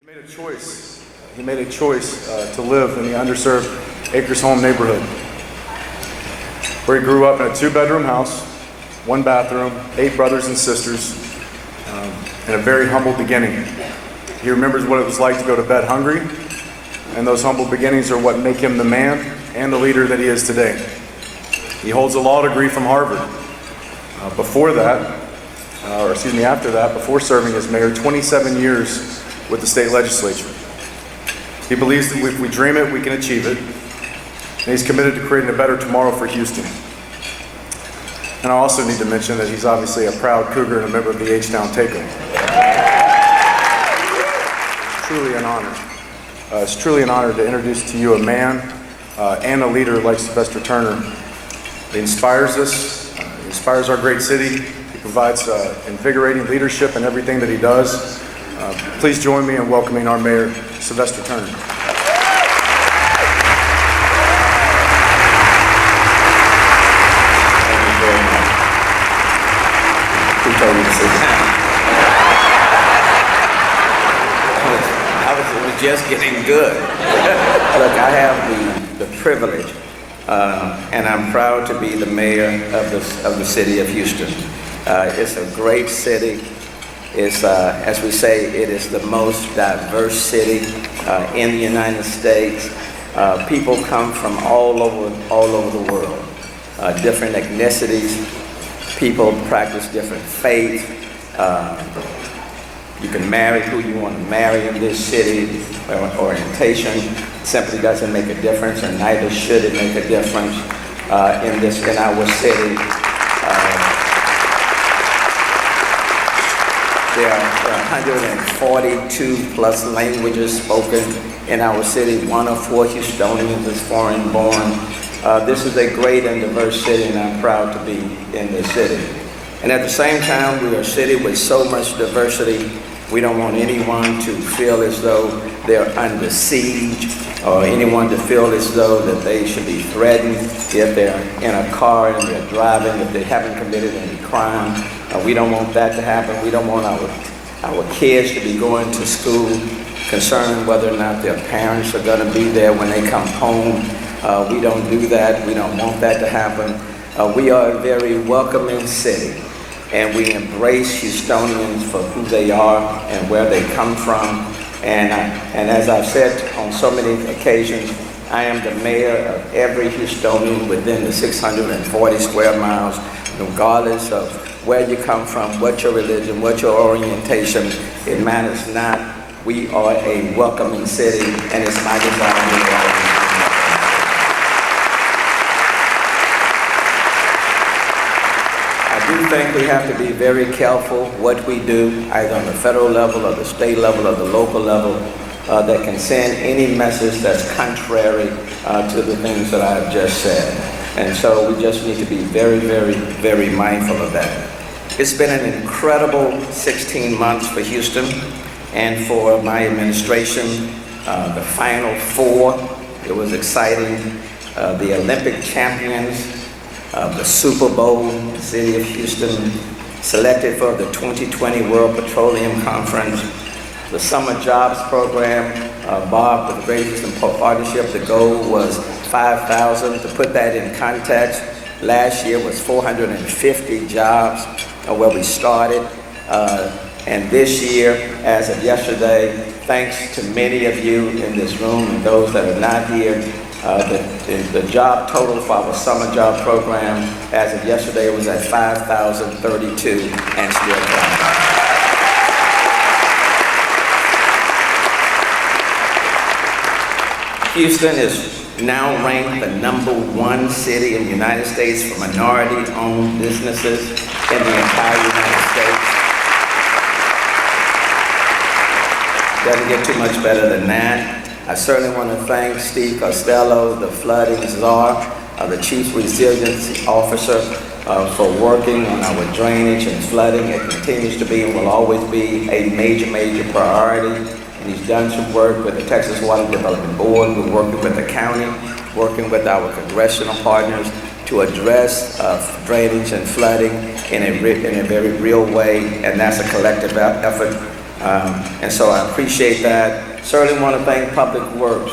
He made a choice. He made a choice to live in the underserved Acres Home neighborhood, where he grew up in a 2-bedroom house, 1 bathroom, 8 brothers and sisters, and a very humble beginning. He remembers what it was like to go to bed hungry, and those humble beginnings are what make him the man and the leader that he is today. He holds a law degree from Harvard. After that, before serving as mayor, 27 years with the state legislature. He believes that if we dream it, we can achieve it. And he's committed to creating a better tomorrow for Houston. And I also need to mention that he's obviously a proud Cougar and a member of the H-Town Takeover. Truly an honor. It's truly an honor to introduce to you a man and a leader like Sylvester Turner. He inspires us, he inspires our great city. He provides invigorating leadership in everything that he does. Please join me in welcoming our mayor, Sylvester Turner. Who told me to sit down? It was just getting good. Look, I have the privilege, and I'm proud to be the mayor of the city of Houston. It's a great city. It's, as we say, it is the most diverse city in the United States. People come from all over the world, different ethnicities. People practice different faiths. You can marry who you want to marry in this city. Orientation simply doesn't make a difference, and neither should it make a difference in our city. There are 142 plus languages spoken in our city. 1 of 4 Houstonians is foreign born. This is a great and diverse city, and I'm proud to be in this city. And at the same time, we are a city with so much diversity. We don't want anyone to feel as though they're under siege, or anyone to feel as though that they should be threatened if they're in a car and they're driving, if they haven't committed any crime. We don't want that to happen. We don't want our kids to be going to school concerned whether or not their parents are going to be there when they come home. We don't do that. We don't want that to happen. We are a very welcoming city, and we embrace Houstonians for who they are and where they come from. And as I've said on so many occasions, I am the mayor of every Houstonian within the 640 square miles, regardless of where you come from, what your religion, what your orientation. It matters not. We are a welcoming city, and it's my desire to be welcoming. I do think we have to be very careful what we do, either on the federal level or the state level or the local level, that can send any message that's contrary to the things that I've just said. And so we just need to be very, very, very mindful of that. It's been an incredible 16 months for Houston and for my administration. The Final Four, it was exciting. The Olympic champions, the Super Bowl, the city of Houston, selected for the 2020 World Petroleum Conference, the Summer Jobs Program, Bob, with the Great Houston Partnership, the goal was 5,000. To put that in context, last year was 450 jobs where we started. And this year, as of yesterday, thanks to many of you in this room and those that are not here, the job total for our summer job program as of yesterday was at 5,032 and still growing. Houston is now ranked the #1 city in the United States for minority-owned businesses in the entire United States. Doesn't get too much better than that. I certainly want to thank Steve Costello, the flooding czar, the Chief Resiliency Officer, for working on our drainage and flooding. It continues to be and will always be a major, major priority. And he's done some work with the Texas Water Development Board. We're working with the county, working with our congressional partners to address drainage and flooding in a very real way, and that's a collective effort. And so I appreciate that. Certainly want to thank Public Works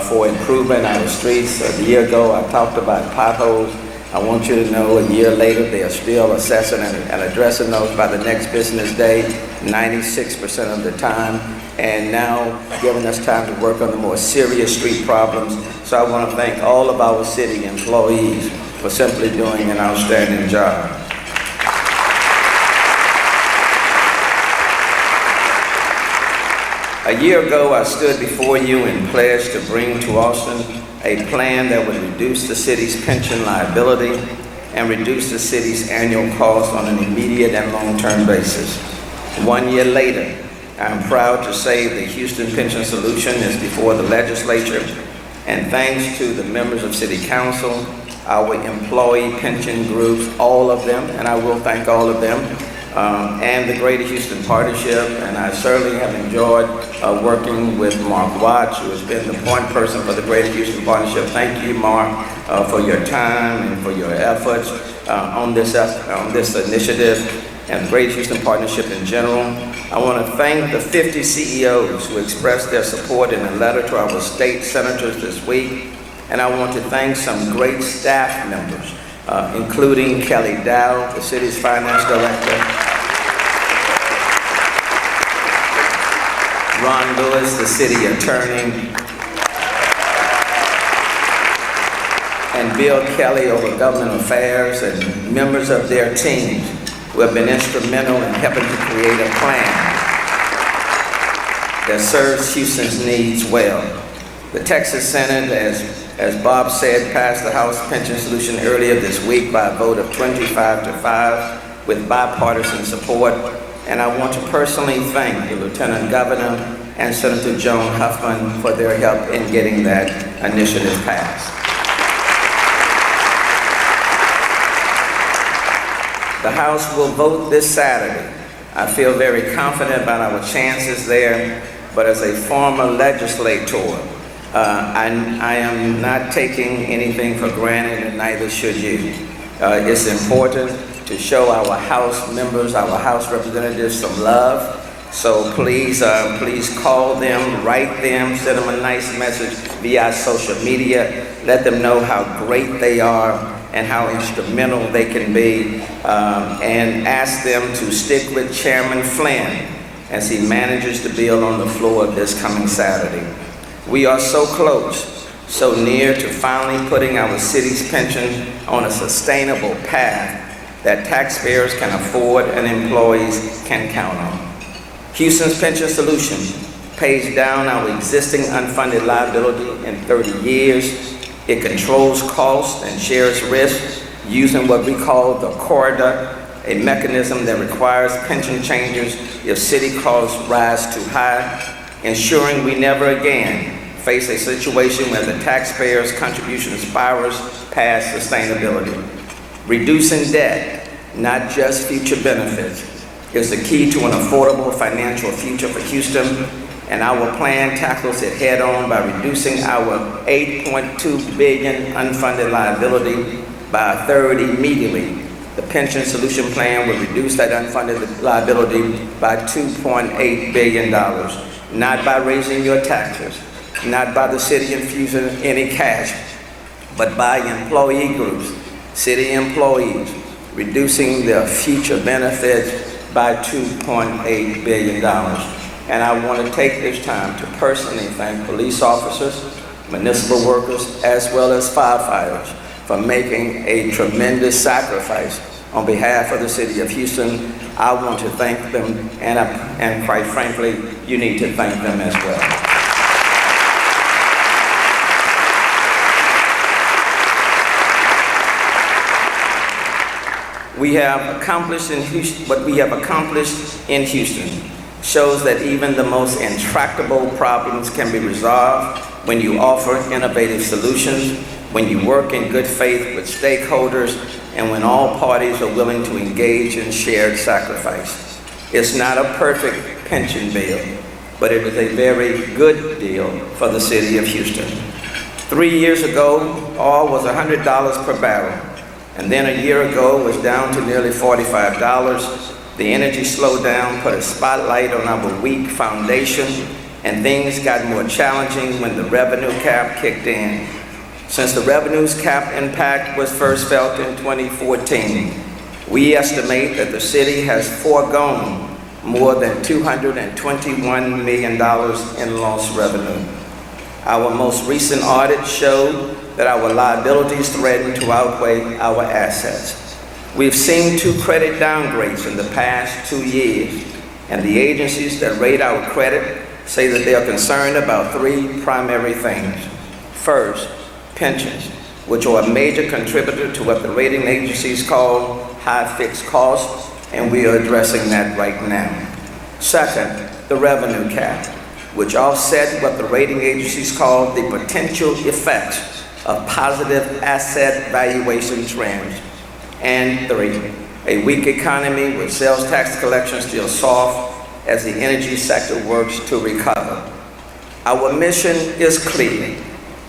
for improving our streets. A year ago, I talked about potholes. I want you to know a year later, they are still assessing and addressing those by the next business day, 96% of the time, and now giving us time to work on the more serious street problems. So I want to thank all of our city employees for simply doing an outstanding job. A year ago, I stood before you and pledged to bring to Houston a plan that would reduce the city's pension liability and reduce the city's annual cost on an immediate and long-term basis. 1 year later, I'm proud to say the Houston Pension Solution is before the legislature, and thanks to the members of City Council, our employee pension groups, all of them, and I will thank all of them, and the Greater Houston Partnership, and I certainly have enjoyed working with Mark Watts, who has been the point person for the Greater Houston Partnership. Thank you, Mark, for your time and for your efforts on this initiative and the Greater Houston Partnership in general. I want to thank the 50 CEOs who expressed their support in a letter to our state senators this week, and I want to thank some great staff members, including Kelly Dow, the city's finance director, Ron Lewis, the city attorney, and Bill Kelly over government affairs, and members of their teams who have been instrumental in helping to create a plan that serves Houston's needs well. The Texas Senate, as Bob said, passed the House Pension Solution earlier this week by a vote of 25-5 with bipartisan support. And I want to personally thank the Lieutenant Governor and Senator Joan Huffman for their help in getting that initiative passed. The House will vote this Saturday. I feel very confident about our chances there, but as a former legislator, I am not taking anything for granted, and neither should you. It's important to show our House members, our House representatives some love. So please call them, write them, send them a nice message via social media. Let them know how great they are and how instrumental they can be, and ask them to stick with Chairman Flynn as he manages the bill on the floor this coming Saturday. We are so close, so near to finally putting our city's pension on a sustainable path that taxpayers can afford and employees can count on. Houston's Pension Solution pays down our existing unfunded liability in 30 years. It controls costs and shares risk using what we call the corridor, a mechanism that requires pension changes if city costs rise too high, ensuring we never again face a situation where the taxpayer's contribution spirals past sustainability. Reducing debt, not just future benefits, is the key to an affordable financial future for Houston, and our plan tackles it head on by reducing our $8.2 billion unfunded liability by a third immediately. The Pension Solution Plan will reduce that unfunded liability by $2.8 billion, not by raising your taxes, not by the city infusing any cash, but by employee groups, city employees, reducing their future benefits by $2.8 billion. And I want to take this time to personally thank police officers, municipal workers, as well as firefighters for making a tremendous sacrifice on behalf of the city of Houston. I want to thank them, and quite frankly, you need to thank them as well. We have accomplished in Houston, what we have accomplished in Houston shows that even the most intractable problems can be resolved when you offer innovative solutions, when you work in good faith with stakeholders, and when all parties are willing to engage in shared sacrifice. It's not a perfect pension bill, but it is a very good deal for the city of Houston. 3 years ago, oil was $100 per barrel. And then a year ago, it was down to nearly $45. The energy slowdown put a spotlight on our weak foundation, and things got more challenging when the revenue cap kicked in. Since the revenues cap impact was first felt in 2014, we estimate that the city has foregone more than $221 million in lost revenue. Our most recent audit showed that our liabilities threaten to outweigh our assets. We've seen 2 credit downgrades in the past 2 years, and the agencies that rate our credit say that they are concerned about 3 primary things. First, pensions, which are a major contributor to what the rating agencies call high fixed costs, and we are addressing that right now. Second, the revenue cap, which offset what the rating agencies call the potential effects of positive asset valuation trends. And 3, a weak economy with sales tax collections still soft as the energy sector works to recover. Our mission is clear.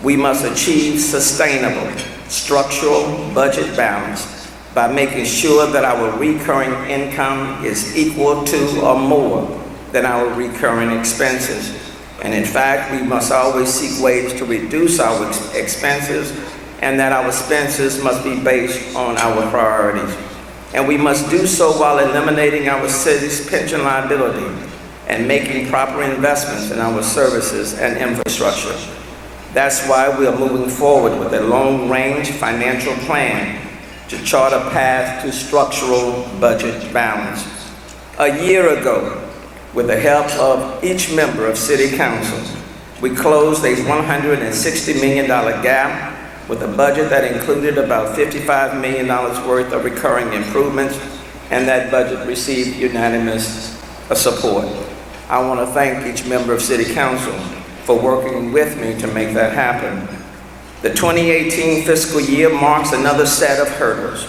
We must achieve sustainable, structural budget balance by making sure that our recurring income is equal to or more than our recurring expenses. And in fact, we must always seek ways to reduce our expenses, and that our expenses must be based on our priorities. And we must do so while eliminating our city's pension liability and making proper investments in our services and infrastructure. That's why we are moving forward with a long-range financial plan to chart a path to structural budget balance. A year ago, with the help of each member of City Council, we closed a $160 million gap with a budget that included about $55 million worth of recurring improvements, and that budget received unanimous support. I want to thank each member of City Council for working with me to make that happen. The 2018 fiscal year marks another set of hurdles.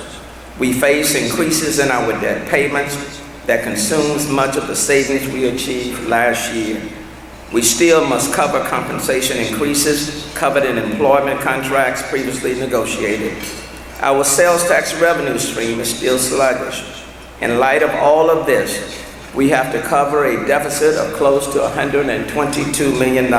We face increases in our debt payments that consumes much of the savings we achieved last year. We still must cover compensation increases covered in employment contracts previously negotiated. Our sales tax revenue stream is still sluggish. In light of all of this, we have to cover a deficit of close to $122 million.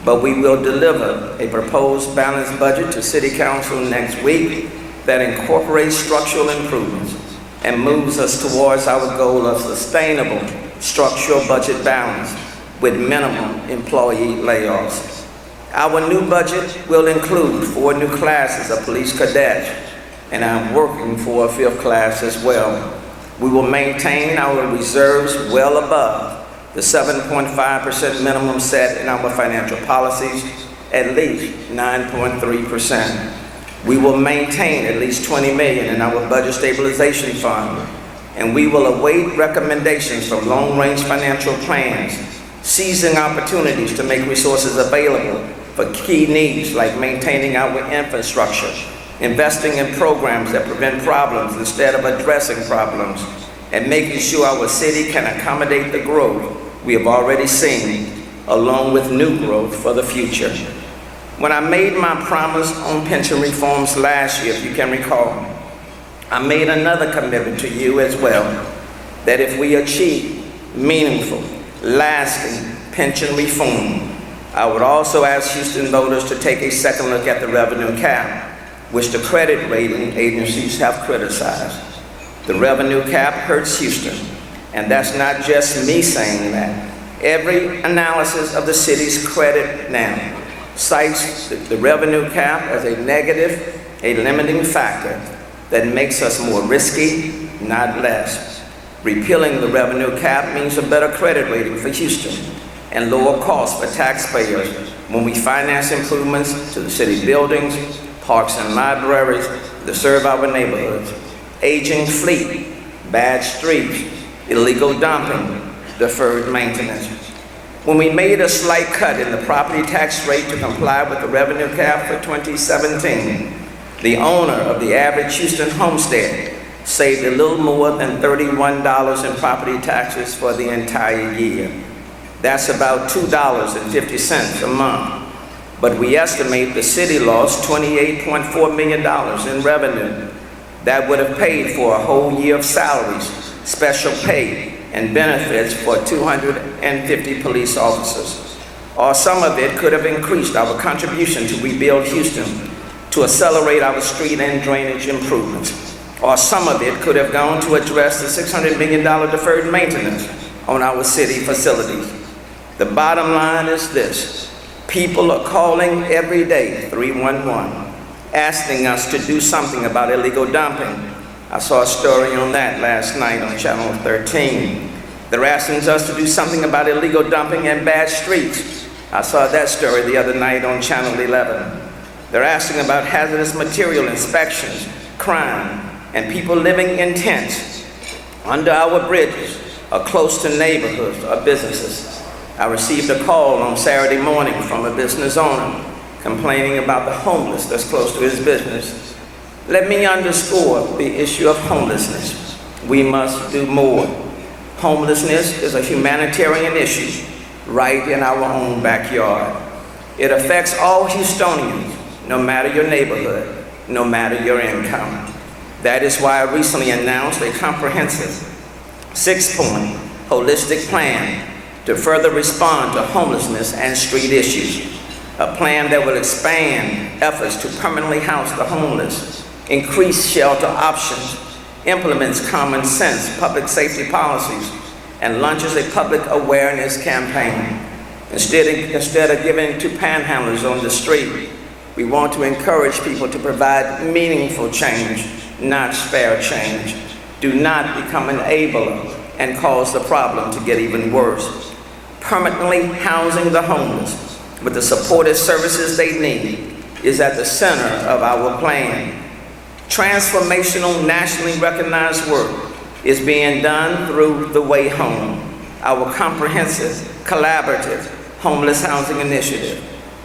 But we will deliver a proposed balanced budget to City Council next week that incorporates structural improvements and moves us towards our goal of sustainable structural budget balance with minimum employee layoffs. Our new budget will include 4 new classes of police cadets, and I'm working for a 5th class as well. We will maintain our reserves well above the 7.5% minimum set in our financial policies, at least 9.3%. We will maintain at least $20 million in our budget stabilization fund, and we will await recommendations from long-range financial plans, seizing opportunities to make resources available for key needs like maintaining our infrastructure, investing in programs that prevent problems instead of addressing problems, and making sure our city can accommodate the growth we have already seen, along with new growth for the future. When I made my promise on pension reforms last year, if you can recall, I made another commitment to you as well, that if we achieve meaningful, lasting pension reform, I would also ask Houston voters to take a second look at the revenue cap, which the credit rating agencies have criticized. The revenue cap hurts Houston, and that's not just me saying that. Every analysis of the city's credit now cites the revenue cap as a negative, a limiting factor that makes us more risky, not less. Repealing the revenue cap means a better credit rating for Houston and lower costs for taxpayers when we finance improvements to the city buildings, parks and libraries that serve our neighborhoods, aging fleet, bad streets, illegal dumping, deferred maintenance. When we made a slight cut in the property tax rate to comply with the revenue cap for 2017, the owner of the average Houston homestead saved a little more than $31 in property taxes for the entire year. That's about $2.50 a month. But we estimate the city lost $28.4 million in revenue that would have paid for a whole year of salaries special pay and benefits for 250 police officers. Or some of it could have increased our contribution to rebuild Houston, to accelerate our street and drainage improvements. Or some of it could have gone to address the $600 million deferred maintenance on our city facilities. The bottom line is this: people are calling every day 311, asking us to do something about illegal dumping. I saw a story on that last night on Channel 13. They're asking us to do something about illegal dumping and bad streets. I saw that story the other night on Channel 11. They're asking about hazardous material inspections, crime, and people living in tents under our bridges or close to neighborhoods or businesses. I received a call on Saturday morning from a business owner complaining about the homeless that's close to his business. Let me underscore the issue of homelessness. We must do more. Homelessness is a humanitarian issue right in our own backyard. It affects all Houstonians, no matter your neighborhood, no matter your income. That is why I recently announced a comprehensive 6-point holistic plan to further respond to homelessness and street issues. A plan that will expand efforts to permanently house the homeless, increase shelter options, implements common sense public safety policies, and launches a public awareness campaign. Instead of giving to panhandlers on the street, we want to encourage people to provide meaningful change, not spare change. Do not become an enabler and cause the problem to get even worse. Permanently housing the homeless with the supportive services they need is at the center of our plan. Transformational, nationally recognized work is being done through The Way Home, our comprehensive, collaborative homeless housing initiative.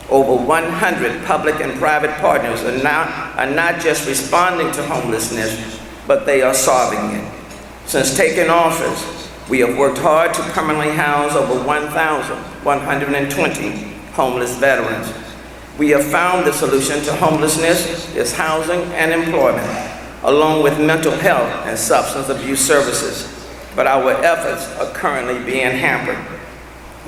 Over 100 public and private partners are not just responding to homelessness, but they are solving it. Since taking office, we have worked hard to permanently house over 1,120 homeless veterans. We have found the solution to homelessness is housing and employment, along with mental health and substance abuse services. But our efforts are currently being hampered.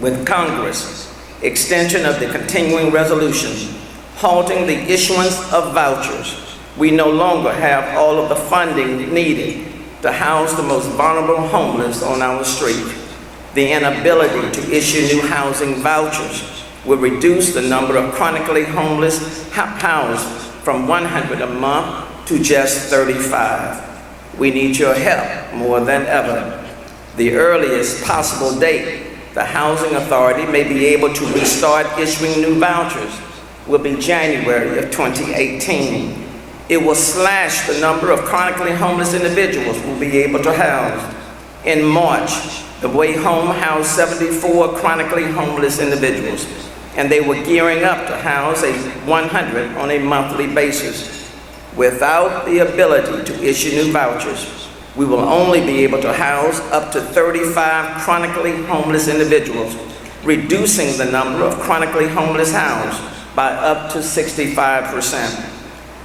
With Congress, extension of the continuing resolution, halting the issuance of vouchers, we no longer have all of the funding needed to house the most vulnerable homeless on our street. The inability to issue new housing vouchers will reduce the number of chronically homeless housed from 100 a month to just 35. We need your help more than ever. The earliest possible date the Housing Authority may be able to restart issuing new vouchers will be January of 2018. It will slash the number of chronically homeless individuals we'll be able to house. In March, The Way Home housed 74 chronically homeless individuals, and they were gearing up to house 100 on a monthly basis. Without the ability to issue new vouchers, we will only be able to house up to 35 chronically homeless individuals, reducing the number of chronically homeless housed by up to 65%.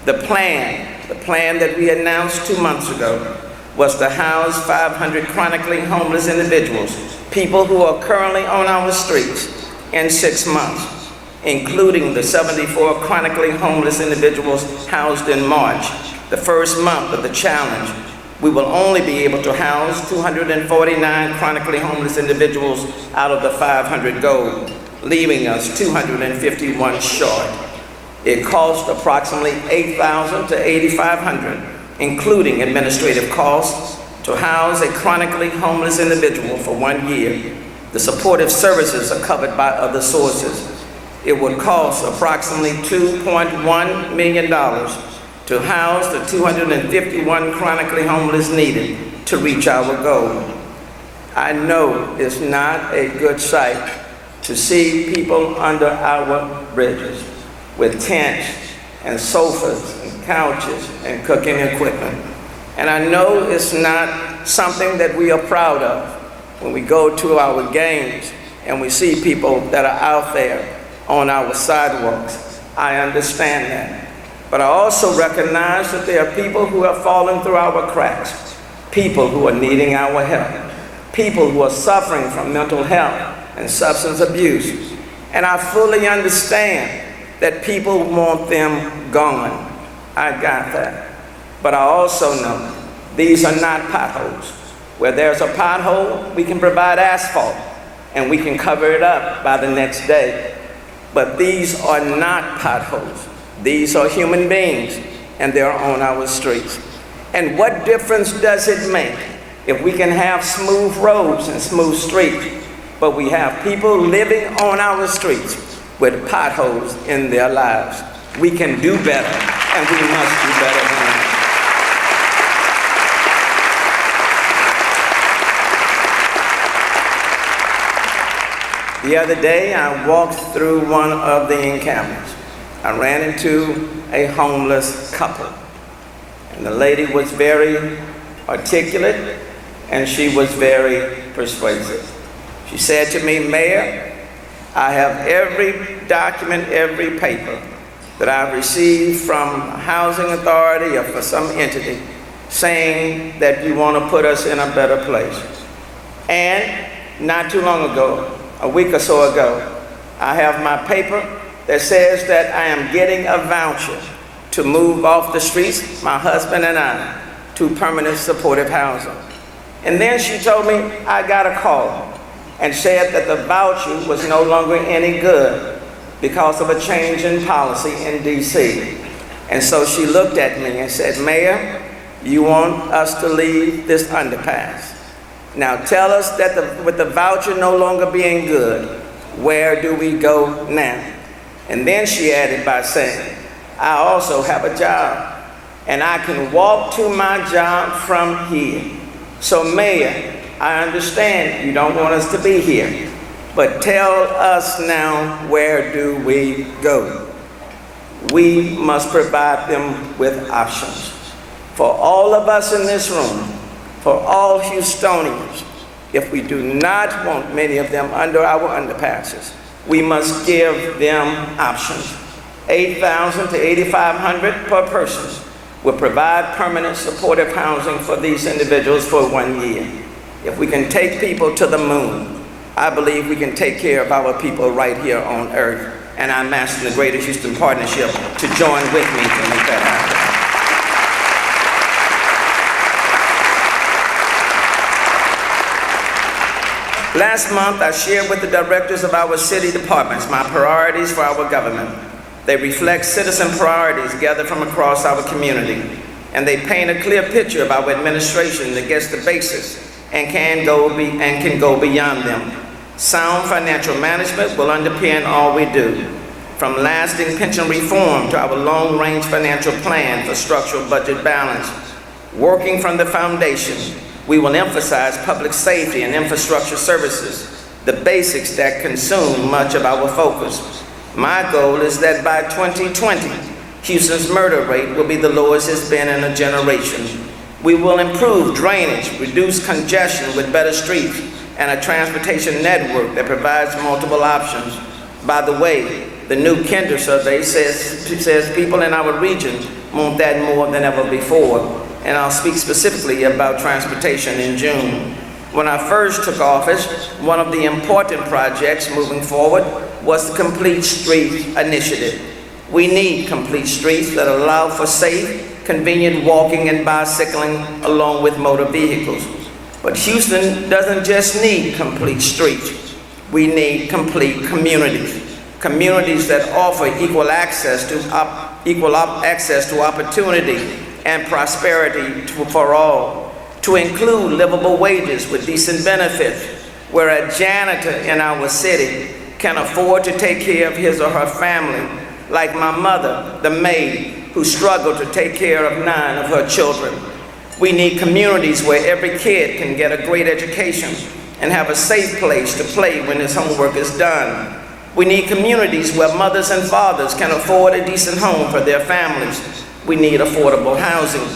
The plan that we announced 2 months ago was to house 500 chronically homeless individuals, people who are currently on our streets, in 6 months, including the 74 chronically homeless individuals housed in March, the first month of the challenge. We will only be able to house 249 chronically homeless individuals out of the 500 goal, leaving us 251 short. It costs approximately $8,000 to $8,500, including administrative costs, to house a chronically homeless individual for 1 year. The supportive services are covered by other sources. It would cost approximately $2.1 million to house the 251 chronically homeless needed to reach our goal. I know it's not a good sight to see people under our bridges with tents and sofas and couches and cooking equipment. And I know it's not something that we are proud of when we go to our games and we see people that are out there on our sidewalks. I understand that. But I also recognize that there are people who have fallen through our cracks, people who are needing our help, people who are suffering from mental health and substance abuse. And I fully understand that people want them gone. I got that. But I also know these are not potholes. Where there's a pothole, we can provide asphalt and we can cover it up by the next day. But these are not potholes. These are human beings, and they're on our streets. And what difference does it make if we can have smooth roads and smooth streets, but we have people living on our streets with potholes in their lives? We can do better, and we must do better than that. The other day, I walked through one of the encampments. I ran into a homeless couple. And the lady was very articulate, and she was very persuasive. She said to me, "Mayor, I have every document, every paper that I've received from a housing authority or for some entity saying that you want to put us in a better place. And not too long ago, a week or so ago, I have my paper that says that I am getting a voucher to move off the streets, my husband and I, to permanent supportive housing." And then she told me I got a call and said that the voucher was no longer any good because of a change in policy in DC. And so she looked at me and said, "Mayor, you want us to leave this underpass. Now tell us that with the voucher no longer being good, where do we go now?" And then she added by saying, "I also have a job, and I can walk to my job from here. So Mayor, I understand you don't want us to be here, but tell us now, where do we go?" We must provide them with options. For all of us in this room, for all Houstonians, if we do not want many of them under our underpasses, we must give them options. $8,000 to $8,500 per person will provide permanent supportive housing for these individuals for 1 year. If we can take people to the moon, I believe we can take care of our people right here on earth. And I'm asking the Greater Houston Partnership to join with me to make that happen. Last month, I shared with the directors of our city departments my priorities for our government. They reflect citizen priorities gathered from across our community, and they paint a clear picture of our administration that gets the basics and can go beyond them. Sound financial management will underpin all we do, from lasting pension reform to our long-range financial plan for structural budget balance. Working from the foundation, we will emphasize public safety and infrastructure services, the basics that consume much of our focus. My goal is that by 2020, Houston's murder rate will be the lowest it's been in a generation. We will improve drainage, reduce congestion with better streets, and a transportation network that provides multiple options. By the way, the new Kinder survey says people in our region want that more than ever before. And I'll speak specifically about transportation in June. When I first took office, one of the important projects moving forward was the Complete Streets Initiative. We need complete streets that allow for safe, convenient walking and bicycling along with motor vehicles. But Houston doesn't just need complete streets. We need complete communities. Communities that offer equal access to opportunity and prosperity for all, to include livable wages with decent benefits, where a janitor in our city can afford to take care of his or her family, like my mother, the maid, who struggled to take care of 9 of her children. We need communities where every kid can get a great education and have a safe place to play when his homework is done. We need communities where mothers and fathers can afford a decent home for their families. We need affordable housing.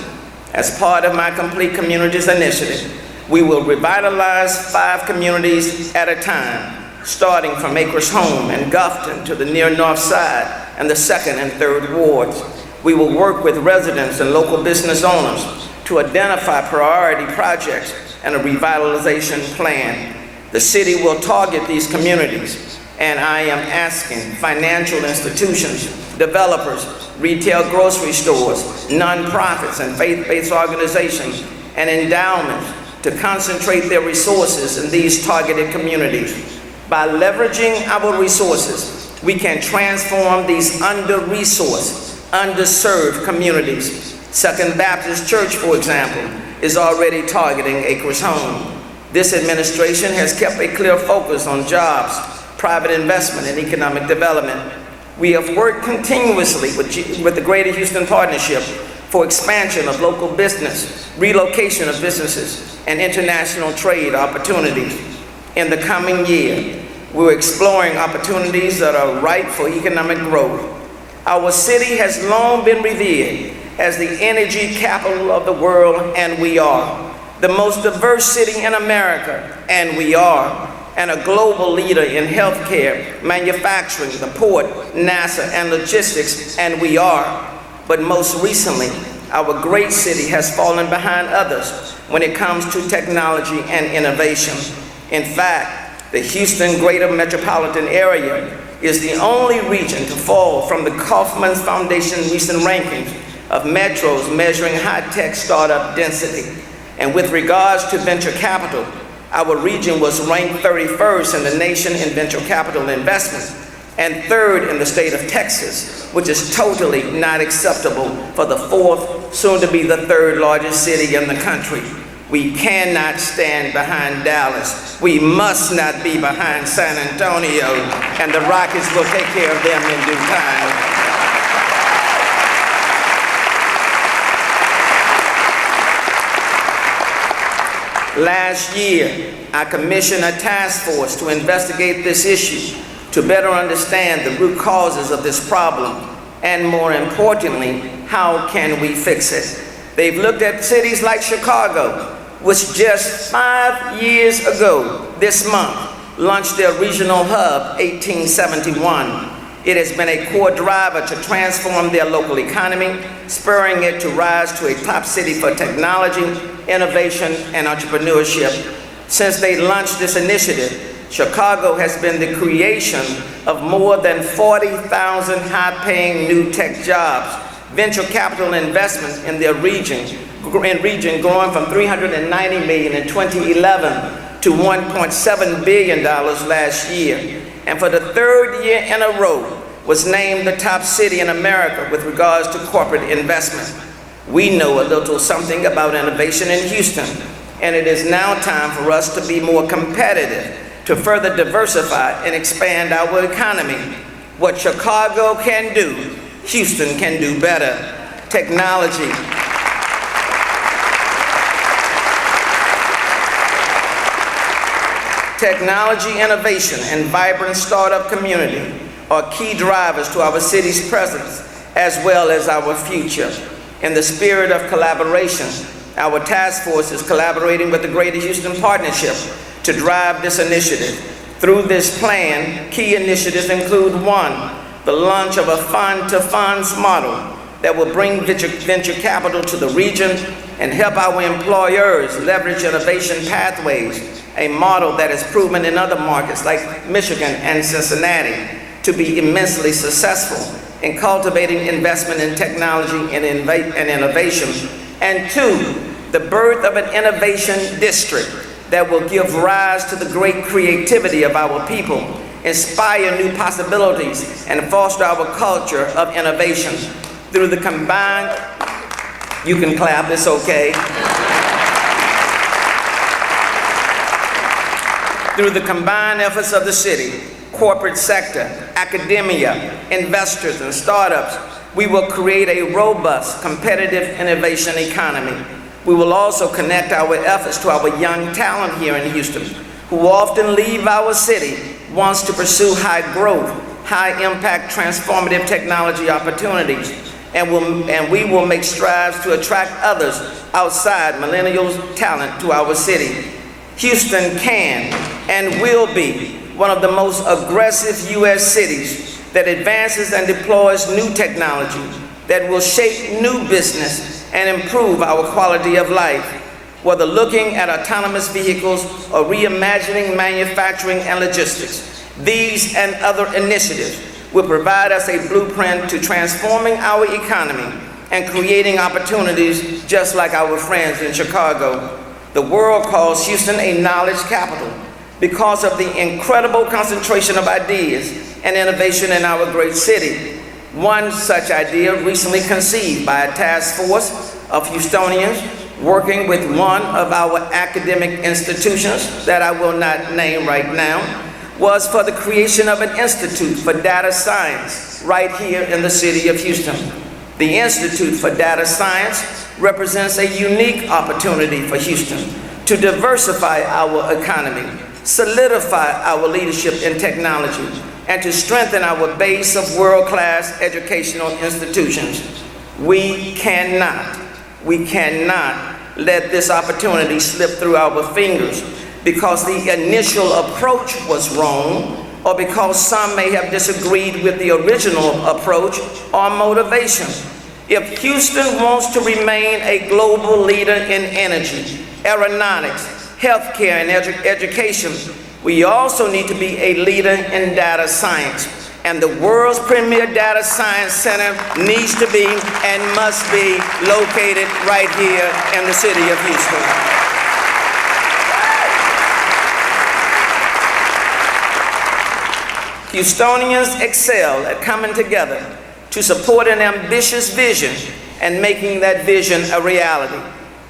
As part of my Complete Communities Initiative, we will revitalize 5 communities at a time, starting from Acres Home and Gulfton to the near North Side and the 2nd and 3rd wards. We will work with residents and local business owners to to identify priority projects and a revitalization plan. The city will target these communities, and I am asking financial institutions, developers, retail grocery stores, nonprofits, and faith-based organizations and endowments to concentrate their resources in these targeted communities. By leveraging our resources, we can transform these under-resourced, underserved communities. Second Baptist Church, for example, is already targeting Acres Home. This administration has kept a clear focus on jobs, private investment, and economic development. We have worked continuously with the Greater Houston Partnership for expansion of local business, relocation of businesses, and international trade opportunities. In the coming year, we're exploring opportunities that are ripe for economic growth. Our city has long been revered as the energy capital of the world, and we are. The most diverse city in America, and we are. And a global leader in healthcare, manufacturing, the port, NASA, and logistics, and we are. But most recently, our great city has fallen behind others when it comes to technology and innovation. In fact, the Houston Greater Metropolitan Area is the only region to fall from the Kaufman Foundation recent rankings of metros measuring high-tech startup density. And with regards to venture capital, our region was ranked 31st in the nation in venture capital investment and 3rd in the state of Texas, which is totally not acceptable for the 4th, soon to be the 3rd largest city in the country. We cannot stand behind Dallas. We must not be behind San Antonio, and the Rockies will take care of them in due time. Last year, I commissioned a task force to investigate this issue to better understand the root causes of this problem, and more importantly, how can we fix it? They've looked at cities like Chicago, which just 5 years ago this month launched their regional hub, 1871. It has been a core driver to transform their local economy, spurring it to rise to a top city for technology, innovation, and entrepreneurship. Since they launched this initiative, Chicago has been the creation of more than 40,000 high-paying new tech jobs, venture capital investments in their region growing from $390 million in 2011 to $1.7 billion last year. And for the 3rd year in a row, was named the top city in America with regards to corporate investment. We know a little something about innovation in Houston, and it is now time for us to be more competitive, to further diversify and expand our economy. What Chicago can do, Houston can do better. Technology. Technology, innovation, and vibrant startup community are key drivers to our city's presence as well as our future. In the spirit of collaboration, our task force is collaborating with the Greater Houston Partnership to drive this initiative. Through this plan, key initiatives include 1, the launch of a fund-to-funds model that will bring venture capital to the region and help our employers leverage innovation pathways, a model that is proven in other markets like Michigan and Cincinnati to be immensely successful in cultivating investment in technology and innovation. And 2, the birth of an innovation district that will give rise to the great creativity of our people, inspire new possibilities, and foster our culture of innovation. Through the combined, you can clap, it's okay. Through the combined efforts of the city, corporate sector, academia, investors, and startups, we will create a robust, competitive innovation economy. We will also connect our efforts to our young talent here in Houston, who often leave our city once to pursue high growth, high impact, transformative technology opportunities. And we will make strides to attract others outside millennials' talent to our city. Houston can and will be one of the most aggressive U.S. cities that advances and deploys new technology that will shape new business and improve our quality of life, whether looking at autonomous vehicles or reimagining manufacturing and logistics. These and other initiatives will provide us a blueprint to transforming our economy and creating opportunities just like our friends in Chicago. The world calls Houston a knowledge capital because of the incredible concentration of ideas and innovation in our great city. One such idea recently conceived by a task force of Houstonians working with one of our academic institutions that I will not name right now, was for the creation of an institute for data science right here in the city of Houston. The Institute for Data Science represents a unique opportunity for Houston to diversify our economy, solidify our leadership in technology, and to strengthen our base of world-class educational institutions. We cannot let this opportunity slip through our fingers because the initial approach was wrong, or because some may have disagreed with the original approach or motivation. If Houston wants to remain a global leader in energy, aeronautics, healthcare, and education, we also need to be a leader in data science. And the world's premier data science center needs to be and must be located right here in the city of Houston. Houstonians excel at coming together to support an ambitious vision and making that vision a reality.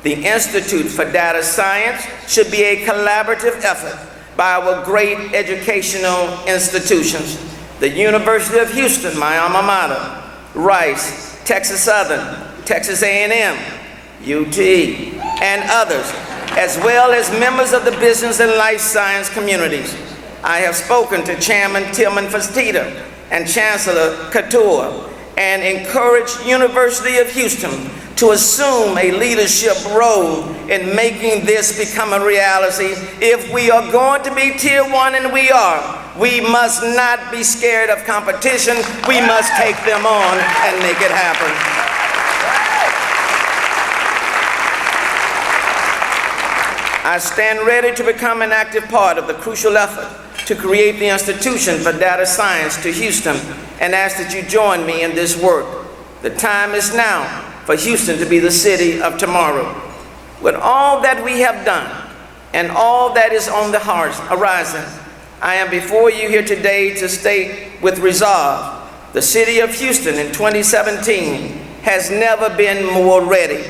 The Institute for Data Science should be a collaborative effort by our great educational institutions. The University of Houston, my alma mater, Rice, Texas Southern, Texas A&M, UT, and others, as well as members of the business and life science communities. I have spoken to Chairman Tillman Fertitta and Chancellor Couture and encouraged University of Houston to assume a leadership role in making this become a reality. If we are going to be Tier 1, and we are, we must not be scared of competition. We must take them on and make it happen. I stand ready to become an active part of the crucial effort to create the Institution for Data Science to Houston, and ask that you join me in this work. The time is now for Houston to be the city of tomorrow. With all that we have done and all that is on the horizon, I am before you here today to state with resolve, the city of Houston in 2017 has never been more ready.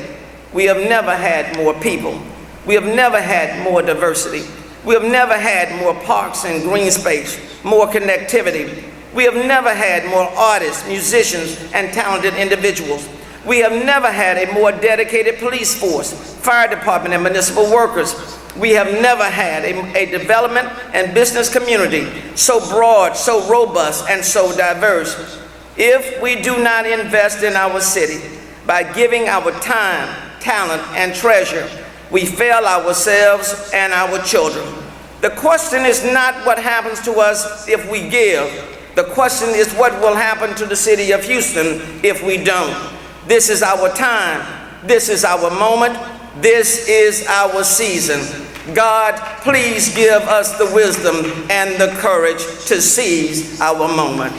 We have never had more people. We have never had more diversity. We have never had more parks and green space, more connectivity. We have never had more artists, musicians, and talented individuals. We have never had a more dedicated police force, fire department, and municipal workers. We have never had a development and business community so broad, so robust, and so diverse. If we do not invest in our city by giving our time, talent, and treasure, we fail ourselves and our children. The question is not what happens to us if we give. The question is what will happen to the city of Houston if we don't. This is our time. This is our moment. This is our season. God, please give us the wisdom and the courage to seize our moment.